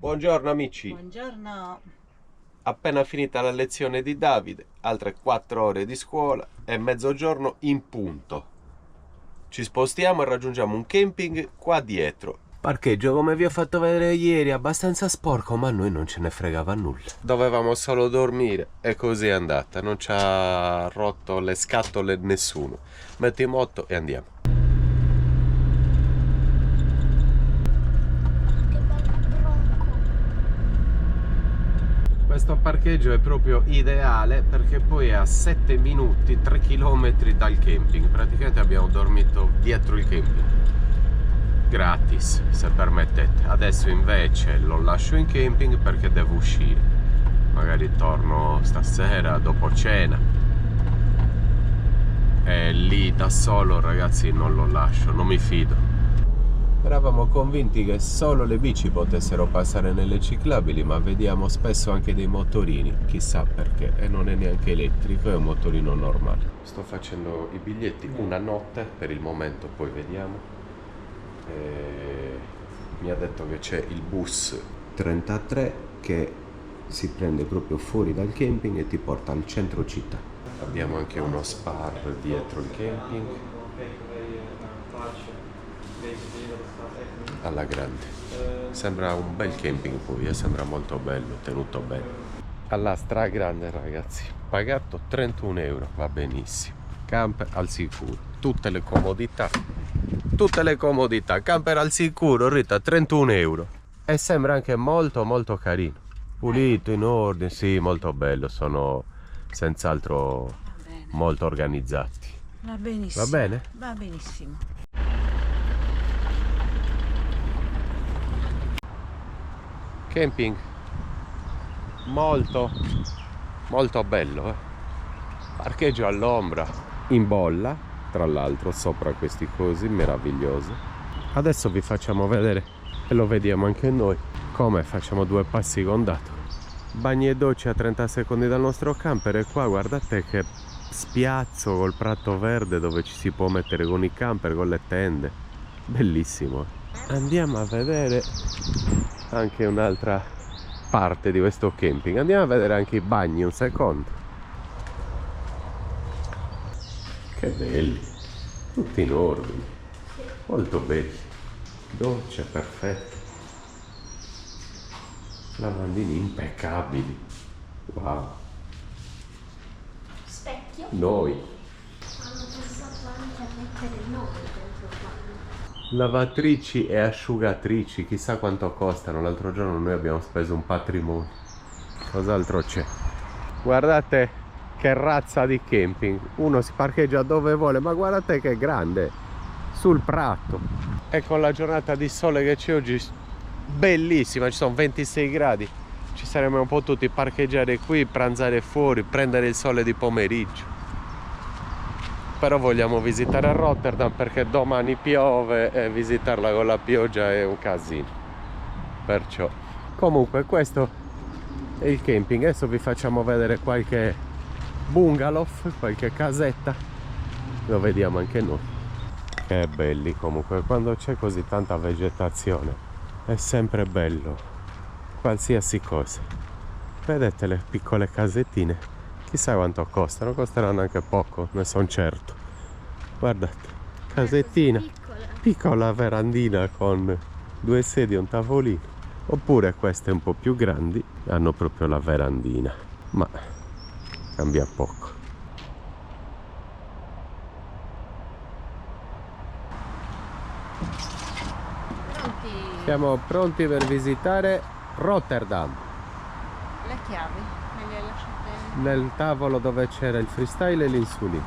Buongiorno amici. Buongiorno. Appena finita la lezione di Davide, altre 4 ore di scuola e mezzogiorno in punto. Ci spostiamo e raggiungiamo un camping qua dietro. Parcheggio, come vi ho fatto vedere ieri, abbastanza sporco, ma a noi non ce ne fregava nulla. Dovevamo solo dormire e così è andata. Non ci ha rotto le scatole nessuno. Metti in moto e andiamo. Questo parcheggio è proprio ideale perché poi è a 7 minuti, 3 km dal camping. Praticamente abbiamo dormito dietro il camping. Gratis, se permettete. Adesso invece lo lascio in camping perché devo uscire. Magari torno stasera dopo cena. E lì da solo, ragazzi, non lo lascio, non mi fido. Eravamo convinti che solo le bici potessero passare nelle ciclabili, ma vediamo spesso anche dei motorini, chissà perché, e non è neanche elettrico, è un motorino normale. Sto facendo i biglietti una notte per il momento, poi vediamo. Mi ha detto che c'è il bus 33 che si prende proprio fuori dal camping e ti porta al centro città. Abbiamo anche uno spar dietro il camping. Alla grande, sembra un bel camping poi, sembra molto bello, tenuto bene. Alla stragrande, ragazzi, pagato 31 euro, va benissimo. Camper al sicuro, tutte le comodità, camper al sicuro, Rita, 31 euro. E sembra anche molto carino, pulito, in ordine, sì, molto bello, sono senz'altro molto organizzati. Va benissimo. Va bene? Va benissimo. Camping molto bello, parcheggio all'ombra, in bolla, tra l'altro, sopra questi cosi meravigliosi. Adesso vi facciamo vedere e lo vediamo anche noi come facciamo 2 passi con dato. Bagni e docce a 30 secondi dal nostro camper e qua guardate che spiazzo col prato verde dove ci si può mettere con i camper, con le tende, bellissimo. Andiamo a vedere anche un'altra parte di questo camping, andiamo a vedere anche i bagni un secondo. Che belli, tutti in ordine, molto belli, docce perfette, lavandini impeccabili, wow. Specchio? Noi Hanno pensato anche a mettere il nome dentro il bagno. lavatrici e asciugatrici, chissà quanto costano. L'altro giorno noi abbiamo speso un patrimonio. Cos'altro c'è? Guardate che razza di camping, uno si parcheggia dove vuole, ma guardate che grande, sul prato. E con la giornata di sole che c'è oggi, bellissima, ci sono 26 gradi, ci saremmo potuti parcheggiare qui, pranzare fuori, prendere il sole di pomeriggio. Però vogliamo visitare Rotterdam perché domani piove e visitarla con la pioggia è un casino. Perciò, comunque, questo è il camping. Adesso vi facciamo vedere qualche bungalow, qualche casetta. Lo vediamo anche noi. Che belli comunque, quando c'è così tanta vegetazione è sempre bello qualsiasi cosa. Vedete le piccole casettine? Chissà quanto costano, costeranno anche poco, ne sono certo. Guardate, casettina, piccola verandina con 2 sedie e un tavolino. Oppure queste un po' più grandi hanno proprio la verandina, ma cambia poco. Pronti? Siamo pronti per visitare Rotterdam. Le chiavi me le lasciate? Nel tavolo dove c'era il freestyle e l'insulina.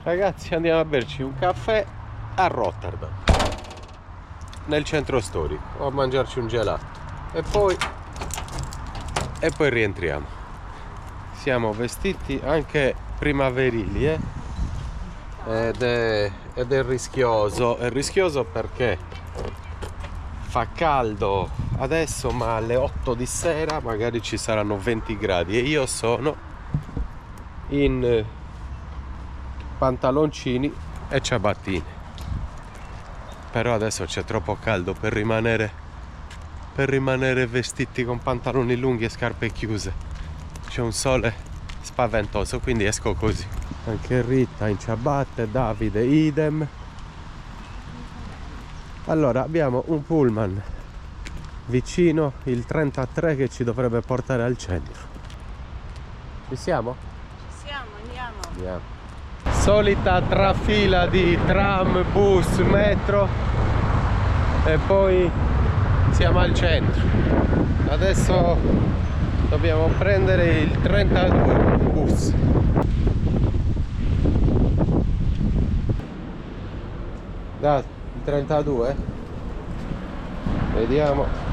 Ragazzi, andiamo a berci un caffè a Rotterdam, nel centro storico, o a mangiarci un gelato e poi rientriamo. Siamo vestiti anche primaverili, ed è rischioso. È rischioso perché fa caldo adesso, ma alle 8 di sera magari ci saranno 20 gradi e io sono in pantaloncini e ciabattine. Però adesso c'è troppo caldo per rimanere per rimanere vestiti con pantaloni lunghi e scarpe chiuse. C'è un sole spaventoso, quindi esco così. Anche Rita in ciabatte, Davide idem. Allora abbiamo un pullman vicino, il 33, che ci dovrebbe portare al centro. Ci siamo? Ci siamo, andiamo. Andiamo. Solita trafila di tram, bus, metro e poi siamo al centro. Adesso dobbiamo prendere il 32 bus. Da, il 32? Vediamo.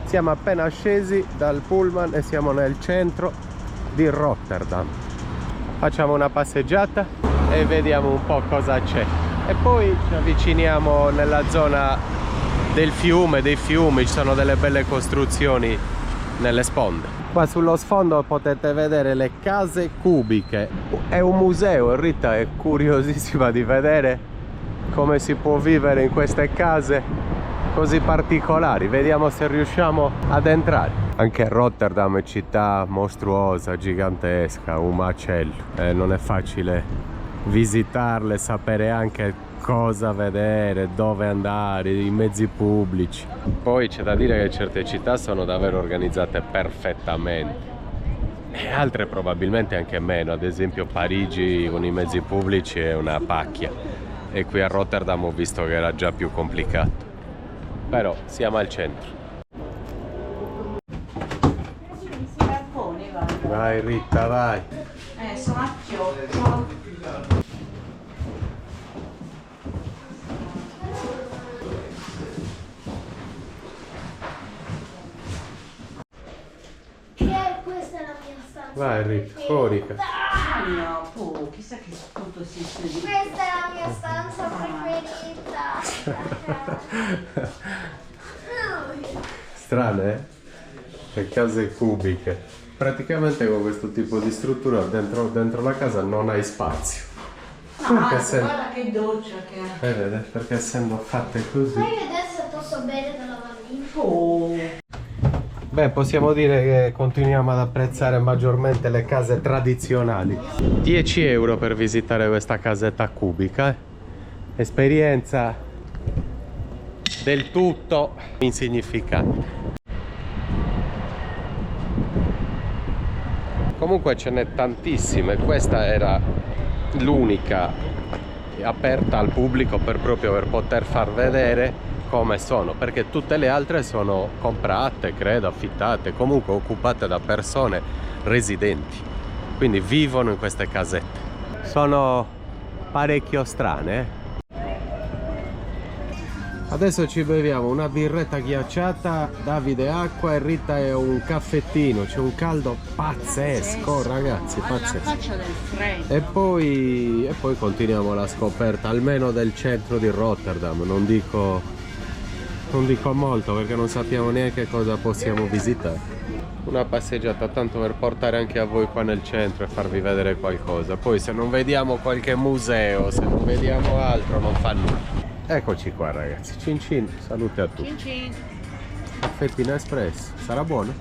Siamo appena scesi dal pullman e siamo nel centro di Rotterdam. Facciamo una passeggiata e vediamo un po' cosa c'è. E poi ci avviciniamo nella zona del fiume, dei fiumi, ci sono delle belle costruzioni nelle sponde. Qua sullo sfondo potete vedere le case cubiche. È un museo e Rita è curiosissima di vedere come si può vivere in queste case così particolari. Vediamo se riusciamo ad entrare. Anche Rotterdam è città mostruosa, gigantesca, un macello. Non è facile visitarle, sapere anche cosa vedere, dove andare, i mezzi pubblici. Poi c'è da dire che certe città sono davvero organizzate perfettamente e altre probabilmente anche meno. Ad esempio Parigi con i mezzi pubblici è una pacchia, e qui a Rotterdam ho visto che era già più complicato. Però siamo al centro. Vai Rita, vai. Sono a chioccio. Questa è la mia stanza. Vai Rita, fuori. No, chissà che tutto si studia. Questa è la mia stanza preferita. Strane, le case cubiche. Praticamente con questo tipo di struttura dentro la casa non hai spazio. Guarda che doccia che è. Vede, perché essendo fatte così. Fai vedere se posso bere dalla lavandina. Beh, possiamo dire che continuiamo ad apprezzare maggiormente le case tradizionali. 10 euro per visitare questa casetta cubica. Esperienza del tutto insignificante. Comunque ce n'è tantissime. Questa era l'unica aperta al pubblico proprio per poter far vedere come sono, perché tutte le altre sono comprate, credo, affittate, comunque occupate da persone residenti, quindi vivono in queste casette. Sono parecchio strane. Adesso ci beviamo una birretta ghiacciata, Davide acqua e Rita è un caffettino. C'è un caldo pazzesco, ragazzi, pazzesco. La faccia del freddo. E poi continuiamo la scoperta almeno del centro di Rotterdam. Non dico molto perché non sappiamo neanche cosa possiamo visitare. Una passeggiata tanto per portare anche a voi qua nel centro e farvi vedere qualcosa. Poi se non vediamo qualche museo, se non vediamo altro, non fa nulla. Eccoci qua ragazzi, cin cin, salute a tutti. Cin cin. Caffettino espresso, sarà buono?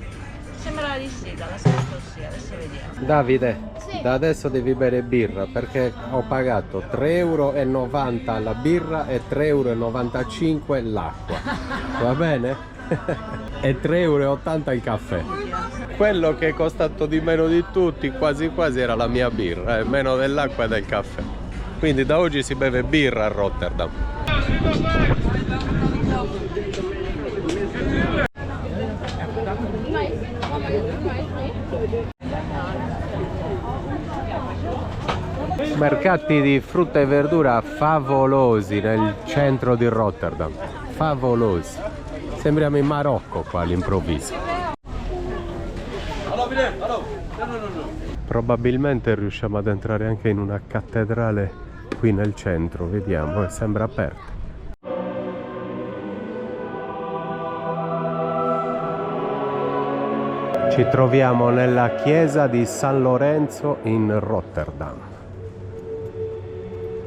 Sembra di sì, dall'aspetto sì, adesso vediamo. Davide, Sì. da adesso devi bere birra perché ho pagato 3,90 € la birra e 3,95 € l'acqua. Va bene? E 3,80 € il caffè. Quello che è costato di meno di tutti, quasi quasi, era la mia birra, meno dell'acqua e del caffè. Quindi da oggi si beve birra a Rotterdam. Mercati di frutta e verdura favolosi nel centro di Rotterdam, favolosi. Sembriamo in Marocco qua all'improvviso. Probabilmente riusciamo ad entrare anche in una cattedrale qui nel centro, vediamo, e sembra aperta. Ci troviamo nella chiesa di San Lorenzo in Rotterdam.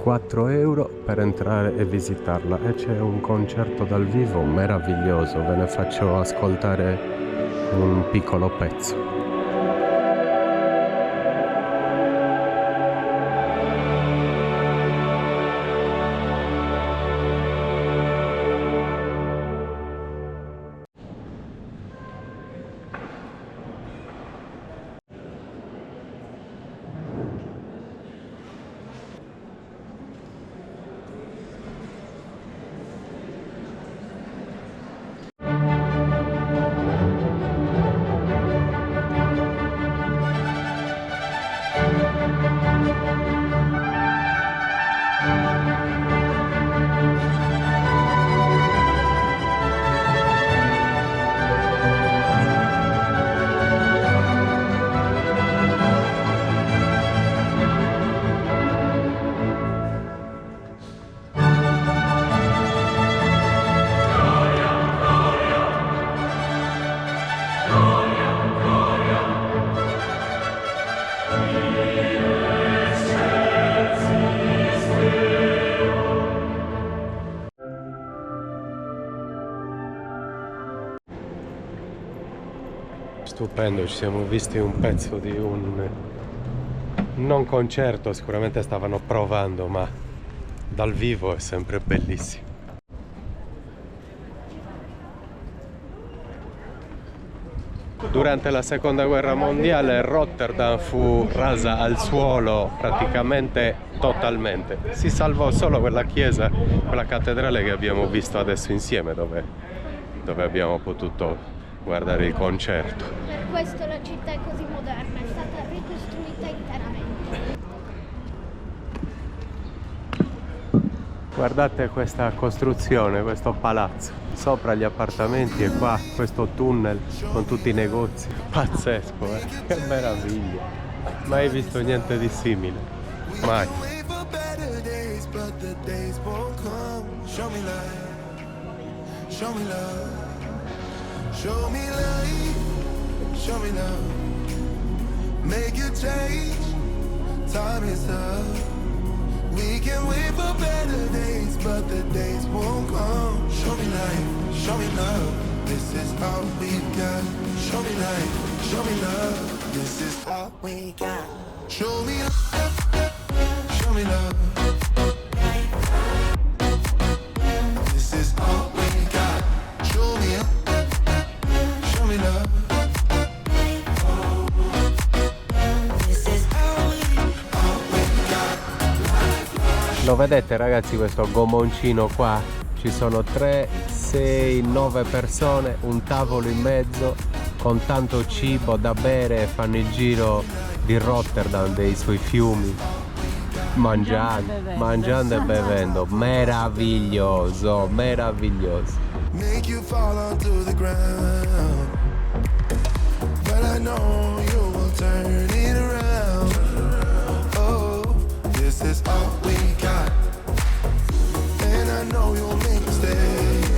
4 euro per entrare e visitarla, e c'è un concerto dal vivo meraviglioso, ve ne faccio ascoltare un piccolo pezzo. Stupendo, ci siamo visti un pezzo di un non concerto, sicuramente stavano provando, ma dal vivo è sempre bellissimo. Durante la seconda guerra mondiale Rotterdam fu rasa al suolo praticamente totalmente. Si salvò solo quella chiesa, quella cattedrale che abbiamo visto adesso insieme, dove abbiamo potuto guardare il concerto. Per questo la città è così moderna, è stata ricostruita interamente. Guardate questa costruzione, questo palazzo, sopra gli appartamenti e qua questo tunnel con tutti i negozi. Pazzesco, che meraviglia! Mai visto niente di simile, mai. Show me light, show me love, make a change, time is up. We can wait for better days, but the days won't come. Show me light, show me love, this is all we got. Show me light, show me love, this is all we got. Show me love, show me love, this is all we got. Show me love. Lo vedete ragazzi questo gomoncino qua? Ci sono 3, 6, 9 persone, un tavolo in mezzo con tanto cibo da bere, fanno il giro di Rotterdam, dei suoi fiumi, mangiando e bevendo. Meraviglioso, meraviglioso. Make you fall onto the ground, but I know you will turn it around. Oh, this is all we got, and I know you'll make mistakes.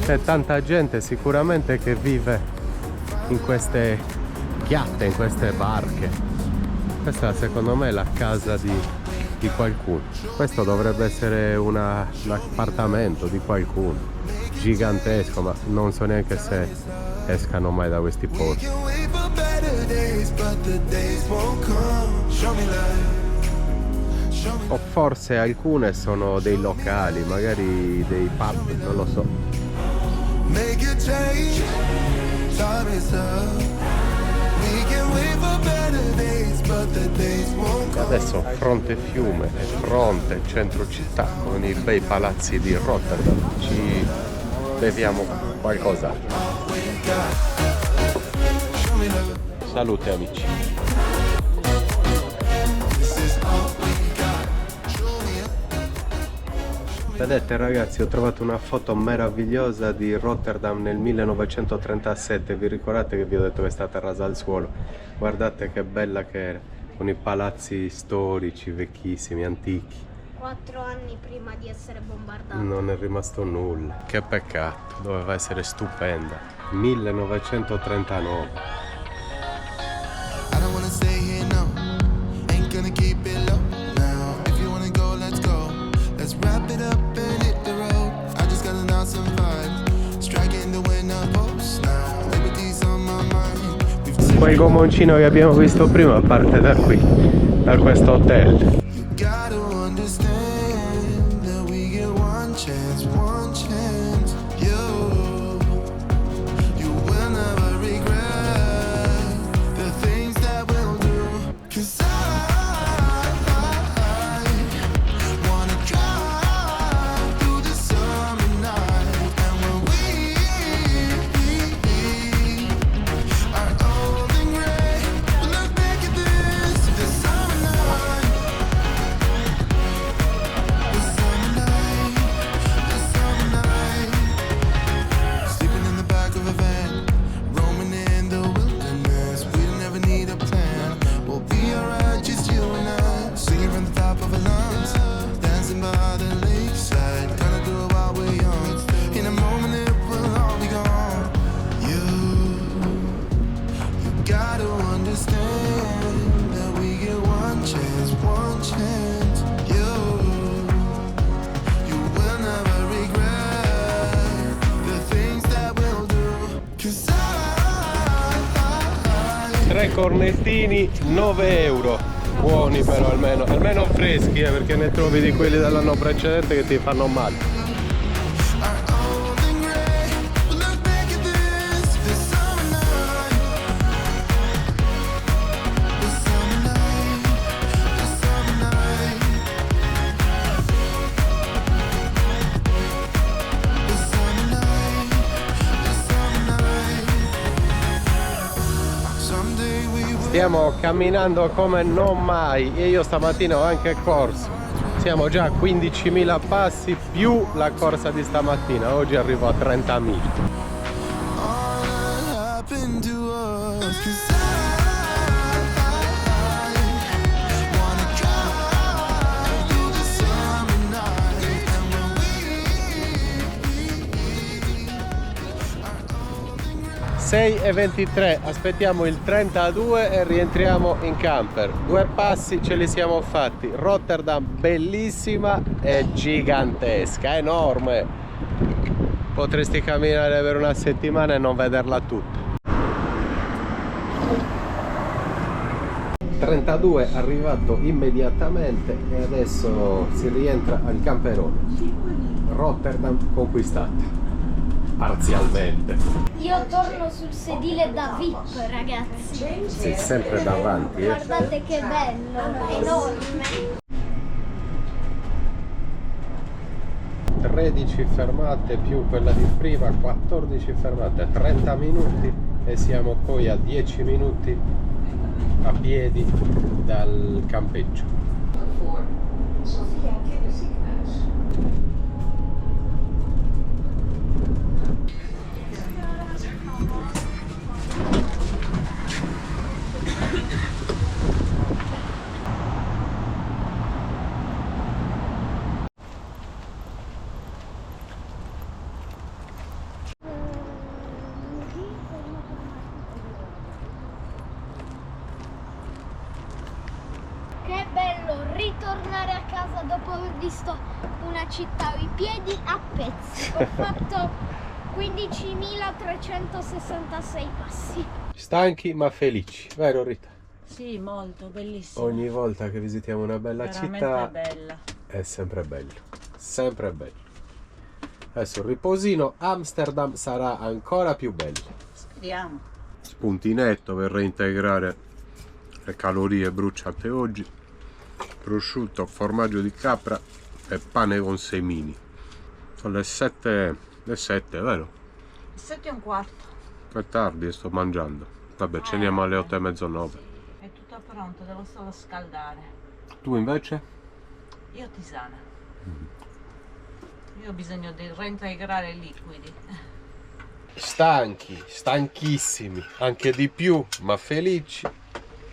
C'è tanta gente sicuramente che vive in queste chiatte, in queste barche. Questa secondo me è la casa di qualcuno. Questo dovrebbe essere un appartamento di qualcuno gigantesco, ma non so neanche se escano mai da questi posti. O forse alcune sono dei locali, magari dei pub, non lo so. Adesso fronte fiume e fronte centro città con i bei palazzi di Rotterdam. Ci beviamo qualcosa. Salute amici. Vedete ragazzi, ho trovato una foto meravigliosa di Rotterdam nel 1937. Vi ricordate che vi ho detto che è stata rasa al suolo? Guardate che bella che era, con i palazzi storici, vecchissimi, antichi. 4 anni prima di essere bombardato. Non è rimasto nulla. Che peccato, doveva essere stupenda. 1939. I don't wanna stay here, no. Ain't gonna keep it low now. If you wanna go, let's go. Let's wrap it up and hit the road. I just got an awesome vibe. Striking the winner post now. Liberty's on my mind. Quel gomoncino che abbiamo visto prima parte da qui, da questo hotel. You gotta understand that we get one chance, one chance. You will never regret the things that we'll do. 'Cause I wanna drive through the summer night. And when we are old and gray, we'll look back at this summer night. The summer night, the summer night. Sleeping in the back of a van, roaming in the wilderness. We don't ever need a plan. We'll be alright, just you and I. Singing from the top of our lungs, dancing by the lakeside. Gonna do it while we're young. In a moment it will all be gone. You gotta understand that we get one chance, one chance. You will never regret the things that we'll do. 'Cause Tre cornettini, 9 euro. Buoni però almeno freschi, perché ne trovi di quelli dell'anno precedente che ti fanno male. are old and gray. We'll look back at this summer night. The summer night, the summer night. The summer night, the summer night. Someday we will. Stiamo camminando come non mai e io stamattina ho anche corso. Siamo già a 15.000 passi più la corsa di stamattina. Oggi arrivo a 30.000. All that happened to us. 'Cause I wanna drive through the summer night. And when we 6:23, aspettiamo il 32 e rientriamo in camper. 2 passi ce li siamo fatti. Rotterdam bellissima e gigantesca, enorme. Potresti camminare per una settimana e non vederla tutta. 32 arrivato immediatamente e adesso si rientra al camperone. Rotterdam conquistata. Parzialmente. Io torno sul sedile da VIP, ragazzi. Sei sempre davanti, Guardate che bello, enorme. 13 fermate più quella di prima, 14 fermate, 30 minuti e siamo poi a 10 minuti a piedi dal campeggio. Che bello ritornare a casa dopo aver visto una città ai piedi a pezzi. Ho fatto 15.366 passi. Stanchi ma felici, vero Rita? Sì, molto, bellissimo. Ogni volta che visitiamo una bella Veramente città bella. è sempre bello, sempre bello. Adesso il riposino, Amsterdam sarà ancora più bello. Speriamo. Spuntinetto per reintegrare le calorie bruciate oggi. Prosciutto, formaggio di capra e pane con semini. Sono le 7, vero? 7:15. È tardi e sto mangiando. Vabbè, ceniamo alle 8:30, 9. È tutto pronto, devo solo scaldare. Tu invece? Io tisana. Io ho bisogno di reintegrare i liquidi. Stanchi, stanchissimi, anche di più, ma felici.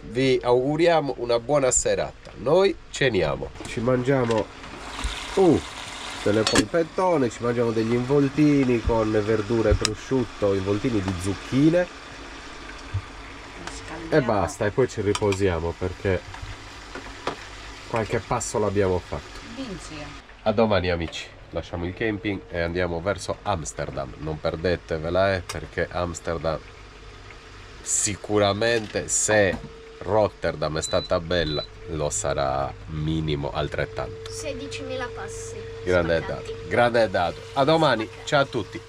Vi auguriamo una buona serata. Noi ceniamo. Ci mangiamo delle polpettone, ci mangiamo degli involtini con verdure e prosciutto, involtini di zucchine e basta, e poi ci riposiamo perché qualche passo l'abbiamo fatto. A domani amici, lasciamo il camping e andiamo verso Amsterdam. Non perdetevela perché Amsterdam sicuramente, se Rotterdam è stata bella, lo sarà minimo altrettanto. 16.000 passi. Grande dato, grande dato. A domani, ciao a tutti.